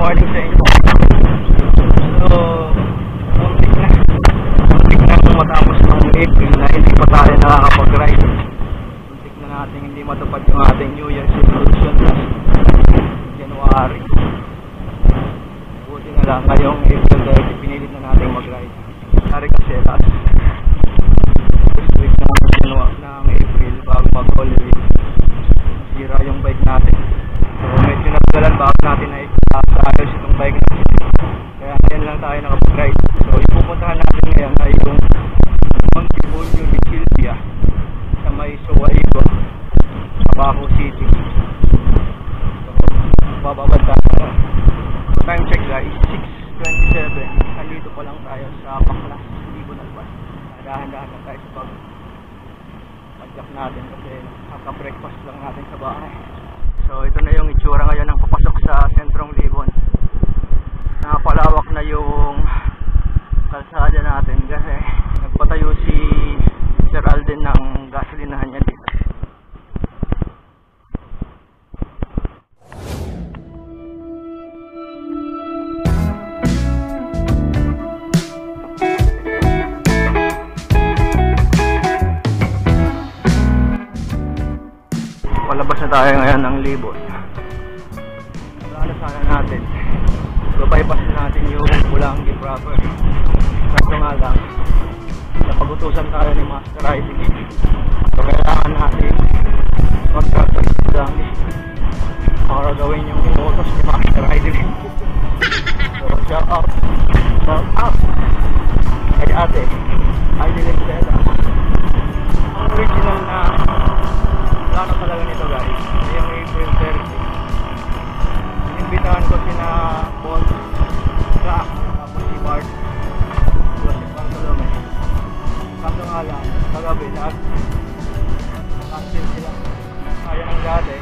morning sa inyo. So, muntik na matapos ng April na hindi pa tayo nakakapag-ride. Muntik na natin hindi matupad yung ating New Year's resolution last January. Buti na lang ngayong April 30 pinilit na natin mag-ride. Sorry kasi last week ng April bago mag-holiday sira yung bike natin. So medyo natagalan bago natin na ayos itong bike natin. Kaya ngayon lang tayo nakapag-ride. So yung pupuntahan natin ngayon ay yung Montebullo de Silvia sa may Suwaigo, Abaco City. So bababad tayo. So time check guys, 6:27. Nandito pa lang tayo sa Baklas, Libon Alban. Dahan-dahan lang tayo sa pag-jack natin kasi nakaka-breakfast lang natin sa bahay. So ito na yung itsura ngayon ng papasok sa sentrong Libon. Napalawak na yung kalsada natin kasi nagpatayo si Sir Alden ng gasolinahan niya dito. Palabas na tayo ngayon ng Libon. Ano sana natin? So bypass natin yung Pulangi proper. Kaso nga lang, napag-utusan tayo ni Master Riding. So kailangan natin mag-traffic sa Pulangi para gawin yung inutos ni Master Riding. So shout out kay ate Aileen Stella. Ang original na plano talaga nito guys, yung April 30. Inimbitahan ko sina Paul Clark, tapos si Bart, si Bartolome. Kaso nga lang, kagabi lahat cancel sila. Kaya ng dati,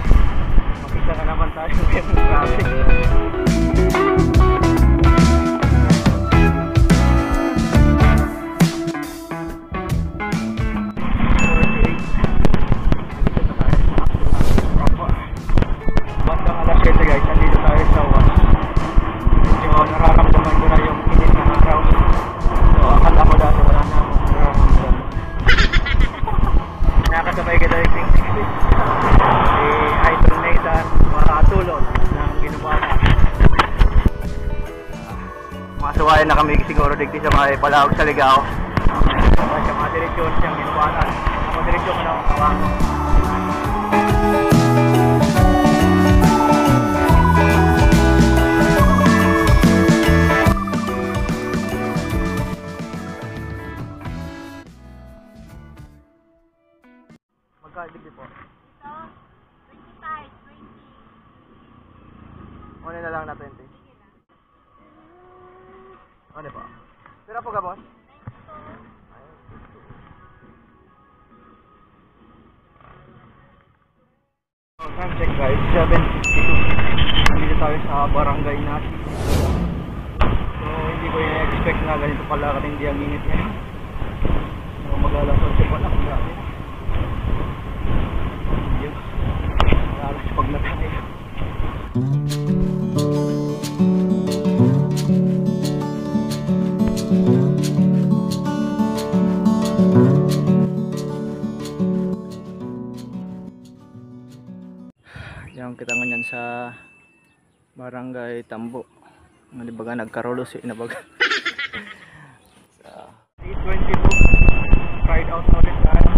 makita na naman tayo ng traffic. Nakasabay kita yung Pink 60 si Idol Nathan makakatulog ng Ginubata. Masuwayan na kami siguro digti sa mga Palawag sa Ligao sa mga direksyon siyang Ginubata. Ako direksyon ko na akong kawango. Magkaibig po? So, 25, 20. Ano na lang na 20? Ano po? Pira po ka boss? So, time check guys, 7:52. Nandito tayo sa barangay natin. So, hindi ko i-expect na ganito pala katindi ang init ngayon. So, mag-alasal siya pala kung dati. Alas pag na tayo. Yung kita nganyan sa barangay Tambo. Nga di baga nagkarolos na baga. Sa 8:22 ride out na ulit tayo.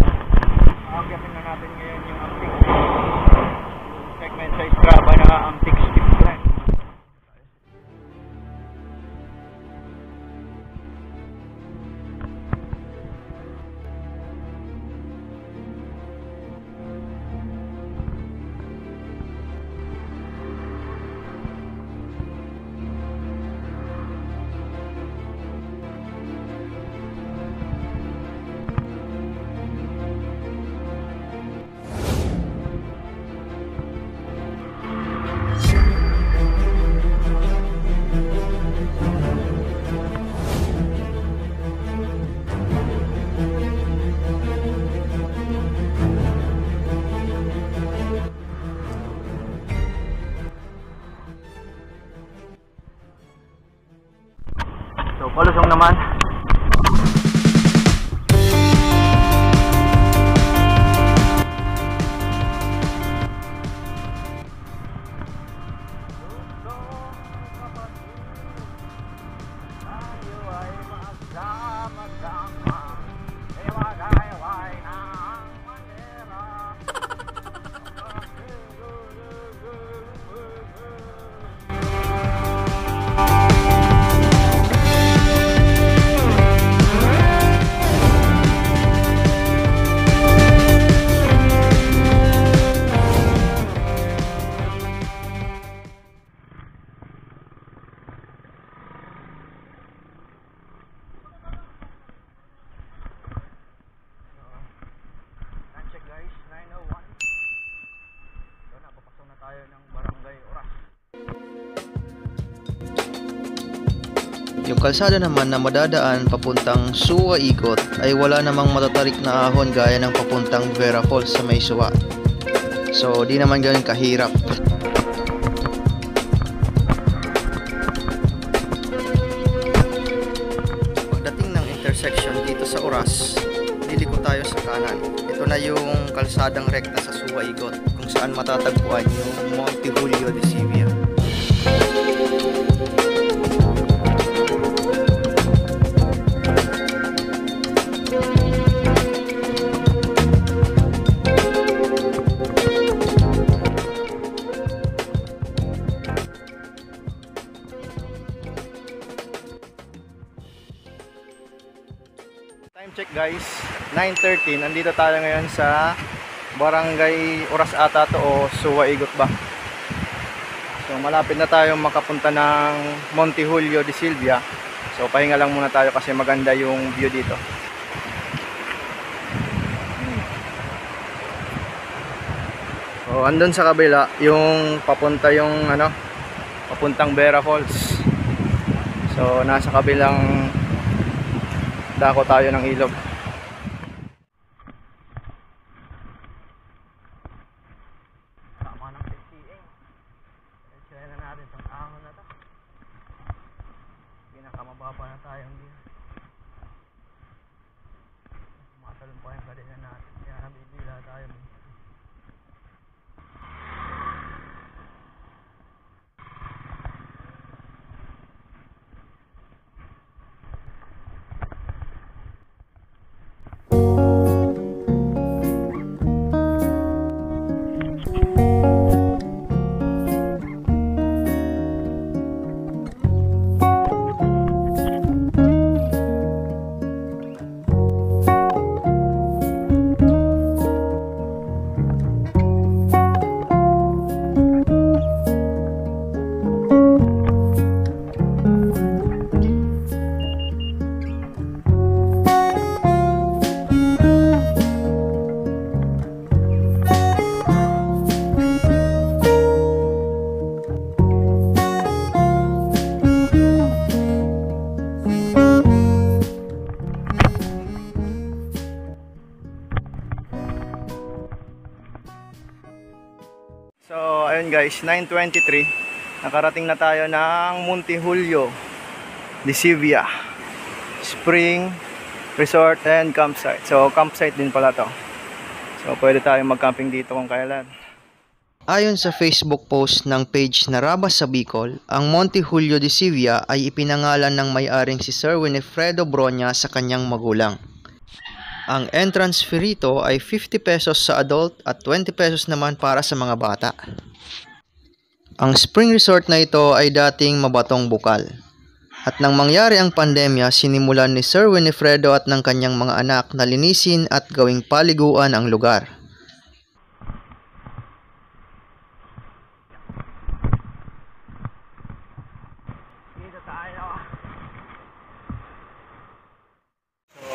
Aakyatin na natin ngayon yung Amtix segment sa Strava na Amtix Speed Plan. Yung kalsada naman na madadaan papuntang Suwa Ikot ay wala namang matatarik na ahon gaya ng papuntang Vera Falls sa may Suwa. So di naman ganun kahirap. Pagdating ng intersection dito sa Oras, liliko tayo sa kanan. Ito na yung kalsadang rekta sa Suwa Ikot kung saan matatagpuan yung Monte Julio de Sivia. Time check guys, 9:30. Nandito tayo ngayon sa Barangay Oras ata to o Suwa Ikot ba. So malapit na tayo makapunta ng Monte Julio de Sivia. So pahinga lang muna tayo kasi maganda yung view dito. So andun sa kabila yung papunta yung papuntang Vera Falls. So nasa kabilang dako tayo ng ilog. Tama ng 50 Try na natin itong ahon na to. Pinakamababa na tayo hindi. Matalon pa yung kadena natin. Kaya nabibila tayo. So ayun guys, 9:23. Nakarating na tayo ng Monte Julio de Sivia Spring Resort and Campsite. So campsite din pala to. So pwede tayong mag-camping dito kung kailan. Ayon sa Facebook post ng page na Rabas sa Bicol, ang Monte Julio de Sivia ay ipinangalan ng may-aring si Sir Winifredo Bronya sa kanyang magulang. Ang entrance fee rito ay 50 pesos sa adult at 20 pesos naman para sa mga bata. Ang spring resort na ito ay dating mabatong bukal. At nang mangyari ang pandemya, sinimulan ni Sir Winifredo at ng kanyang mga anak na linisin at gawing paliguan ang lugar.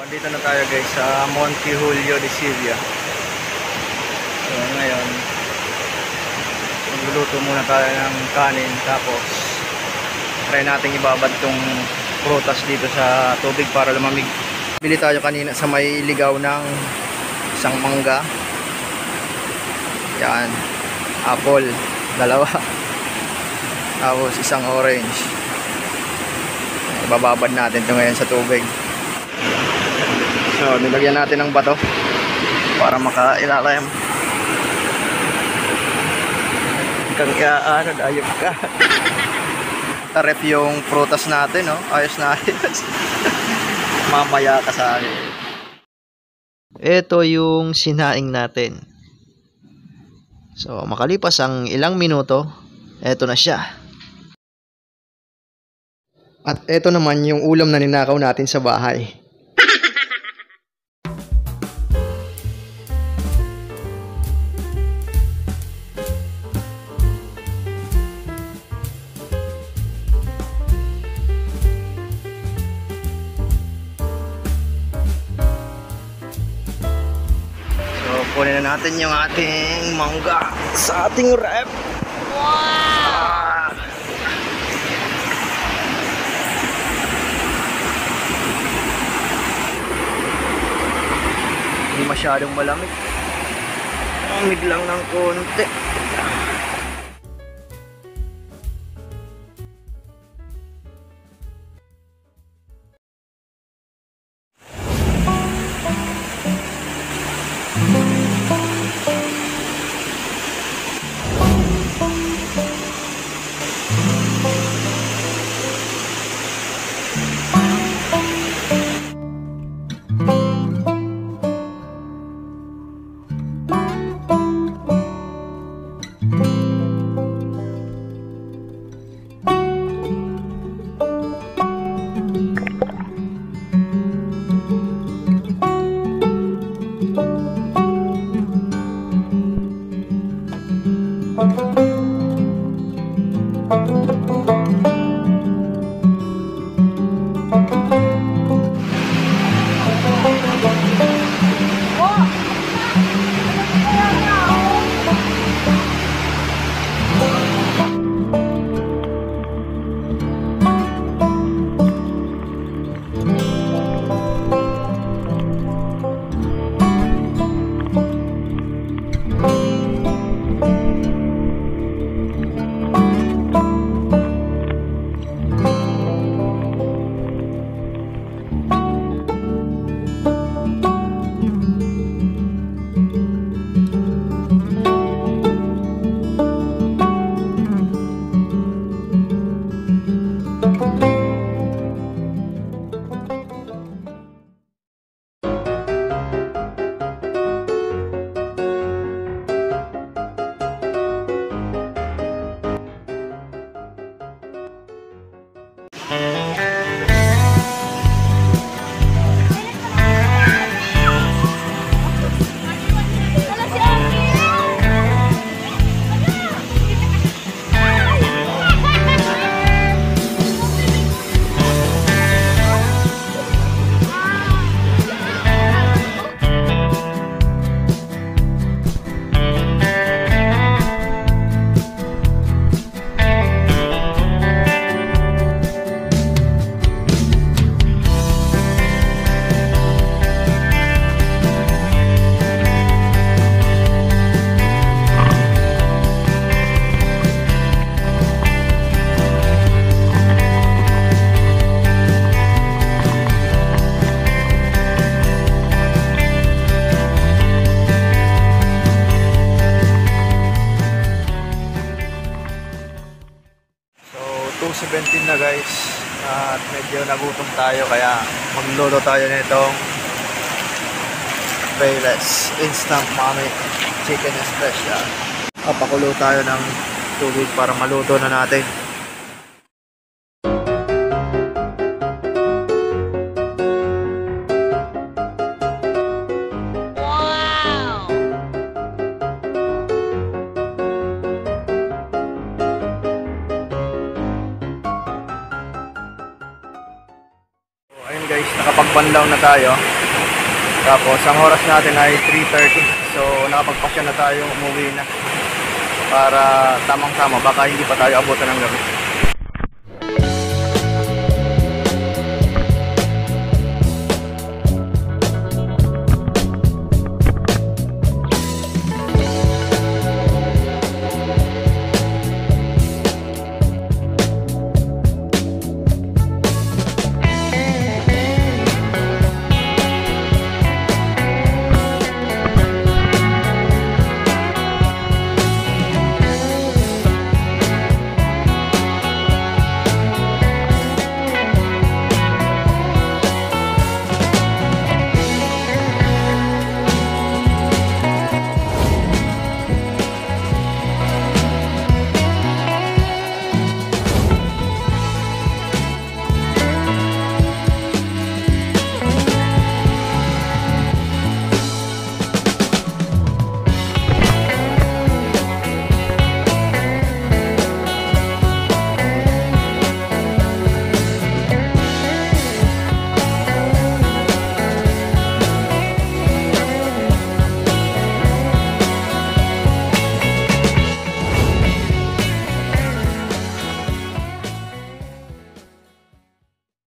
Dito na tayo guys sa Monte Julio de Sivia. So ngayon magluluto muna tayo ng kanin, tapos try natin ibabad tong prutas dito sa tubig para lumamig. Bili tayo kanina sa may ligaw ng isang mangga, yan, apple, dalawa, tapos isang orange. Ibababad natin ito ngayon sa tubig. So, nilagyan natin ng bato para makailalim. Kang ano, ayok ka. Tarep yung prutas natin, no? Ayos na ayos. Mamaya ka sa akin. Ito yung sinaing natin. So, makalipas ang ilang minuto, eto na siya. At eto naman yung ulam na ninakaw natin sa bahay. Kunin na natin yung ating mangga sa ating rep. Wow! Hindi masyadong malamig. Malamig lang ng konti. So 2:17 na guys, at medyo nagutom tayo kaya magluluto tayo nitong Payless Instant Mommy Chicken Special. Papakulo tayo ng tubig para maluto na natin. Ayun guys, nakapagbanlaw na tayo. Tapos ang oras natin ay 3:30. So nakapagpasya na tayo, umuwi na. Para tamang-tama, baka hindi pa tayo abutan ng gabi.